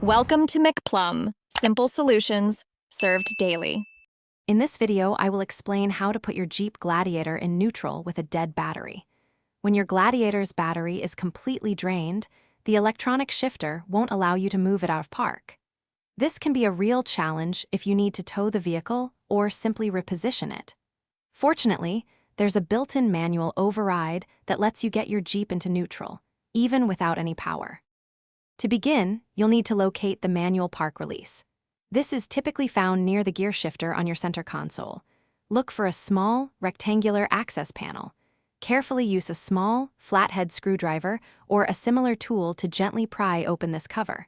Welcome to McPlum, simple solutions served daily. In this video, I will explain how to put your Jeep Gladiator in neutral with a dead battery. When your Gladiator's battery is completely drained, the electronic shifter won't allow you to move it out of park. This can be a real challenge if you need to tow the vehicle or simply reposition it. Fortunately, there's a built-in manual override that lets you get your Jeep into neutral, even without any power. To begin, you'll need to locate the manual park release. This is typically found near the gear shifter on your center console. Look for a small, rectangular access panel. Carefully use a small, flathead screwdriver or a similar tool to gently pry open this cover.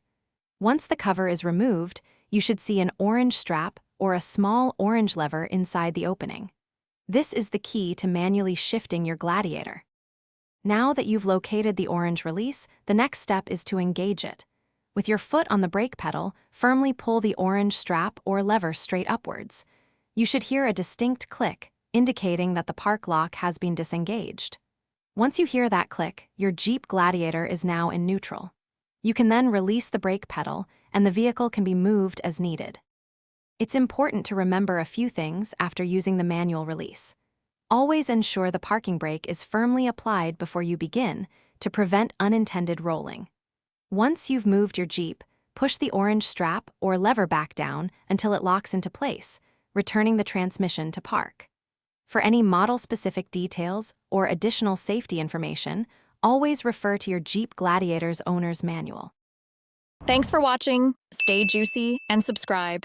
Once the cover is removed, you should see an orange strap or a small orange lever inside the opening. This is the key to manually shifting your Gladiator. Now that you've located the orange release, the next step is to engage it. With your foot on the brake pedal, firmly pull the orange strap or lever straight upwards. You should hear a distinct click, indicating that the park lock has been disengaged. Once you hear that click, your Jeep Gladiator is now in neutral. You can then release the brake pedal, and the vehicle can be moved as needed. It's important to remember a few things after using the manual release. Always ensure the parking brake is firmly applied before you begin to prevent unintended rolling. Once you've moved your Jeep, push the orange strap or lever back down until it locks into place, returning the transmission to park. For any model-specific details or additional safety information, always refer to your Jeep Gladiator's owner's manual. Thanks for watching. Stay juicy and subscribe.